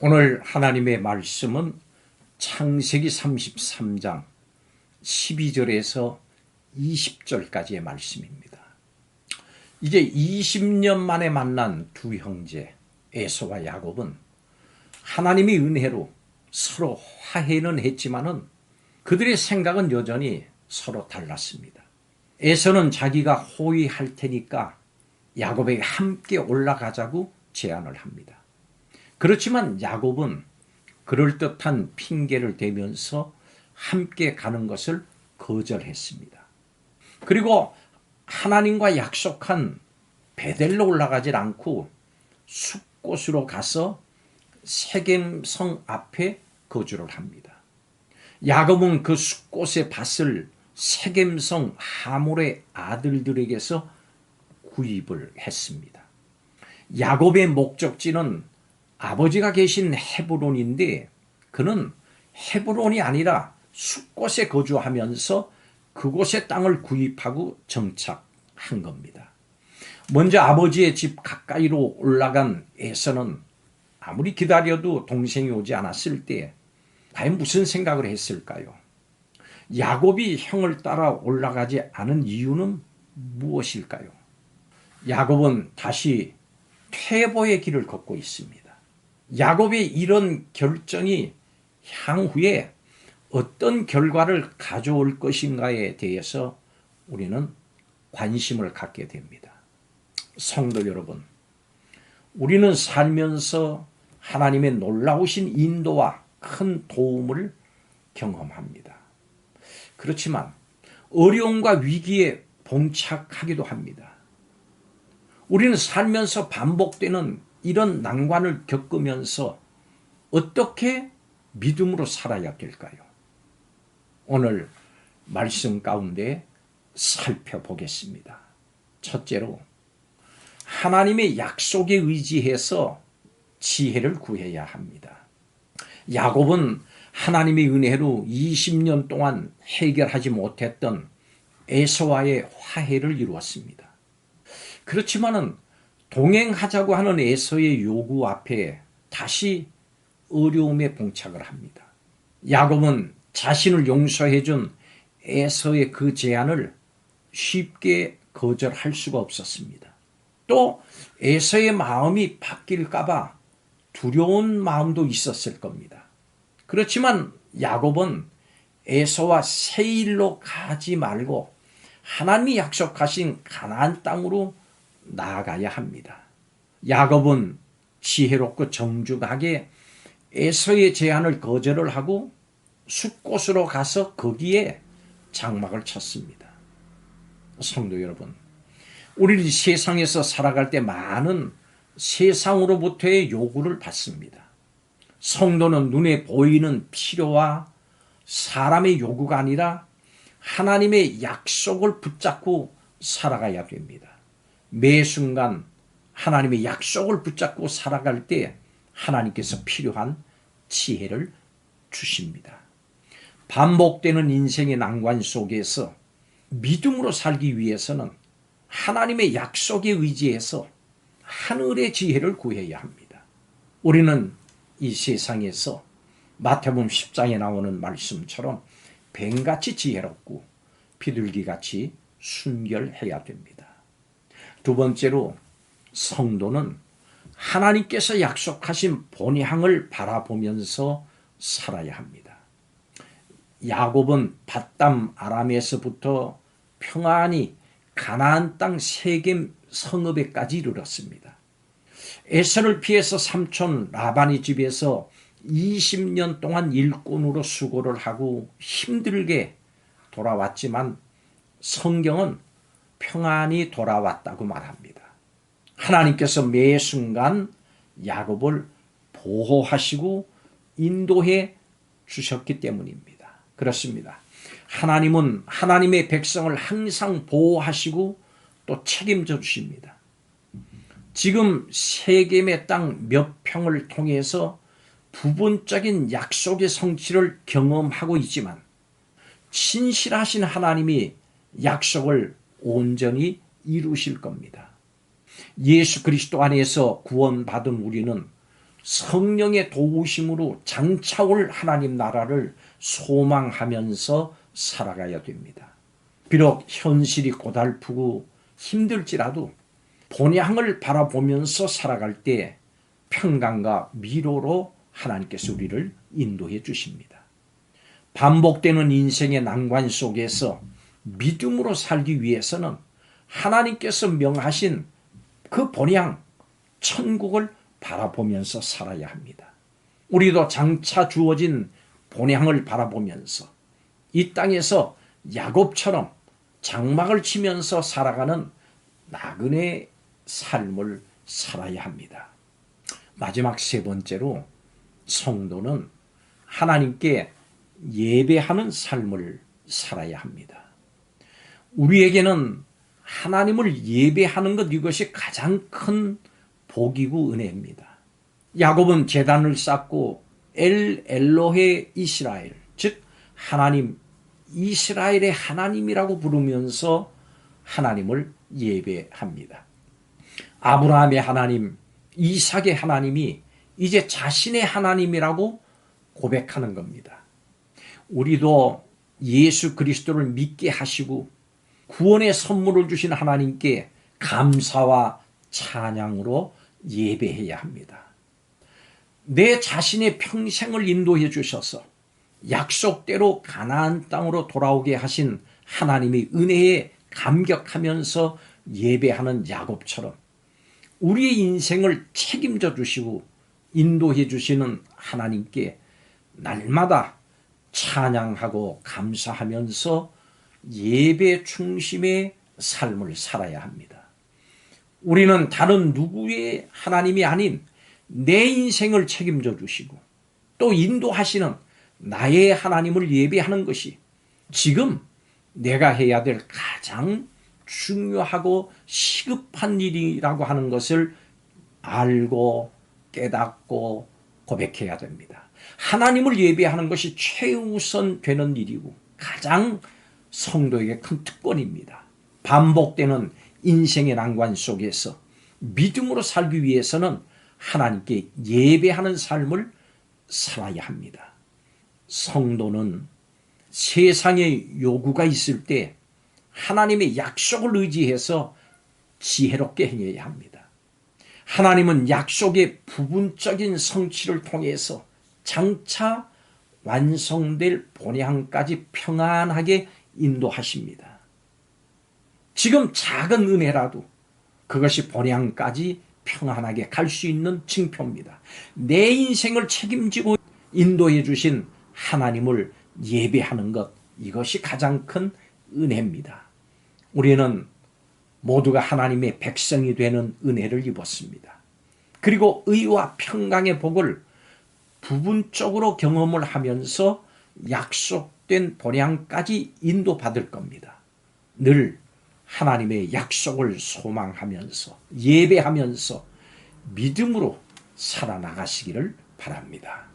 오늘 하나님의 말씀은 창세기 33장 12절에서 20절까지의 말씀입니다. 이제 20년 만에 만난 두 형제 에서와 야곱은 하나님의 은혜로 서로 화해는 했지만은 그들의 생각은 여전히 서로 달랐습니다. 에서는 자기가 호위할 테니까 야곱에게 함께 올라가자고 제안을 합니다. 그렇지만 야곱은 그럴듯한 핑계를 대면서 함께 가는 것을 거절했습니다. 그리고 하나님과 약속한 베델로 올라가질 않고 숲곳으로 가서 세겜성 앞에 거주를 합니다. 야곱은 그 숲곳의 밭을 세겜성 하몰의 아들들에게서 구입을 했습니다. 야곱의 목적지는 아버지가 계신 헤브론인데 그는 헤브론이 아니라 숲곳에 거주하면서 그곳의 땅을 구입하고 정착한 겁니다. 먼저 아버지의 집 가까이로 올라간 에서는 아무리 기다려도 동생이 오지 않았을 때 과연 무슨 생각을 했을까요? 야곱이 형을 따라 올라가지 않은 이유는 무엇일까요? 야곱은 다시 퇴보의 길을 걷고 있습니다. 야곱의 이런 결정이 향후에 어떤 결과를 가져올 것인가에 대해서 우리는 관심을 갖게 됩니다. 성도 여러분, 우리는 살면서 하나님의 놀라우신 인도와 큰 도움을 경험합니다. 그렇지만 어려움과 위기에 봉착하기도 합니다. 우리는 살면서 반복되는 이런 난관을 겪으면서 어떻게 믿음으로 살아야 될까요? 오늘 말씀 가운데 살펴보겠습니다. 첫째로 하나님의 약속에 의지해서 지혜를 구해야 합니다. 야곱은 하나님의 은혜로 20년 동안 해결하지 못했던 에서와의 화해를 이루었습니다. 그렇지만은 동행하자고 하는 에서의 요구 앞에 다시 어려움에 봉착을 합니다. 야곱은 자신을 용서해준 에서의 그 제안을 쉽게 거절할 수가 없었습니다. 또 에서의 마음이 바뀔까봐 두려운 마음도 있었을 겁니다. 그렇지만 야곱은 에서와 세일로 가지 말고 하나님이 약속하신 가나안 땅으로 나아가야 합니다. 야곱은 지혜롭고 정중하게 에서의 제안을 거절을 하고 숲곳으로 가서 거기에 장막을 쳤습니다. 성도 여러분, 우리는 세상에서 살아갈 때 많은 세상으로부터의 요구를 받습니다. 성도는 눈에 보이는 필요와 사람의 요구가 아니라 하나님의 약속을 붙잡고 살아가야 됩니다. 매 순간 하나님의 약속을 붙잡고 살아갈 때 하나님께서 필요한 지혜를 주십니다. 반복되는 인생의 난관 속에서 믿음으로 살기 위해서는 하나님의 약속에 의지해서 하늘의 지혜를 구해야 합니다. 우리는 이 세상에서 마태복음 10장에 나오는 말씀처럼 뱀같이 지혜롭고 비둘기같이 순결해야 됩니다. 두 번째로 성도는 하나님께서 약속하신 본향을 바라보면서 살아야 합니다. 야곱은 밧담 아람에서부터 평안히 가나안 땅 세겜 성읍에까지 이르렀습니다. 에서를 피해서 삼촌 라반의 집에서 20년 동안 일꾼으로 수고를 하고 힘들게 돌아왔지만 성경은 평안히 돌아왔다고 말합니다. 하나님께서 매 순간 야곱을 보호하시고 인도해 주셨기 때문입니다. 그렇습니다. 하나님은 하나님의 백성을 항상 보호하시고 또 책임져 주십니다. 지금 세겜의 땅 몇 평을 통해서 부분적인 약속의 성취를 경험하고 있지만 신실하신 하나님이 약속을 온전히 이루실 겁니다. 예수 그리스도 안에서 구원받은 우리는 성령의 도우심으로 장차 올 하나님 나라를 소망하면서 살아가야 됩니다. 비록 현실이 고달프고 힘들지라도 본향을 바라보면서 살아갈 때 평강과 위로로 하나님께서 우리를 인도해 주십니다. 반복되는 인생의 난관 속에서 믿음으로 살기 위해서는 하나님께서 명하신 그 본향, 천국을 바라보면서 살아야 합니다. 우리도 장차 주어진 본향을 바라보면서 이 땅에서 야곱처럼 장막을 치면서 살아가는 나그네 삶을 살아야 합니다. 마지막 세 번째로 성도는 하나님께 예배하는 삶을 살아야 합니다. 우리에게는 하나님을 예배하는 것, 이것이 가장 큰 복이고 은혜입니다. 야곱은 제단을 쌓고 엘로헤 이스라엘, 즉 하나님, 이스라엘의 하나님이라고 부르면서 하나님을 예배합니다. 아브라함의 하나님, 이삭의 하나님이 이제 자신의 하나님이라고 고백하는 겁니다. 우리도 예수 그리스도를 믿게 하시고 구원의 선물을 주신 하나님께 감사와 찬양으로 예배해야 합니다. 내 자신의 평생을 인도해 주셔서 약속대로 가나안 땅으로 돌아오게 하신 하나님의 은혜에 감격하면서 예배하는 야곱처럼 우리의 인생을 책임져 주시고 인도해 주시는 하나님께 날마다 찬양하고 감사하면서 예배 중심의 삶을 살아야 합니다. 우리는 다른 누구의 하나님이 아닌 내 인생을 책임져 주시고 또 인도하시는 나의 하나님을 예배하는 것이 지금 내가 해야 될 가장 중요하고 시급한 일이라고 하는 것을 알고 깨닫고 고백해야 됩니다. 하나님을 예배하는 것이 최우선 되는 일이고 가장 성도에게 큰 특권입니다. 반복되는 인생의 난관 속에서 믿음으로 살기 위해서는 하나님께 예배하는 삶을 살아야 합니다. 성도는 세상의 요구가 있을 때 하나님의 약속을 의지해서 지혜롭게 행해야 합니다. 하나님은 약속의 부분적인 성취를 통해서 장차 완성될 본향까지 평안하게 인도하십니다. 지금 작은 은혜라도 그것이 본향까지 평안하게 갈 수 있는 징표입니다. 내 인생을 책임지고 인도해 주신 하나님을 예배하는 것, 이것이 가장 큰 은혜입니다. 우리는 모두가 하나님의 백성이 되는 은혜를 입었습니다. 그리고 의와 평강의 복을 부분적으로 경험을 하면서 약속된 본향까지 인도받을 겁니다. 늘 하나님의 약속을 소망하면서 예배하면서 믿음으로 살아나가시기를 바랍니다.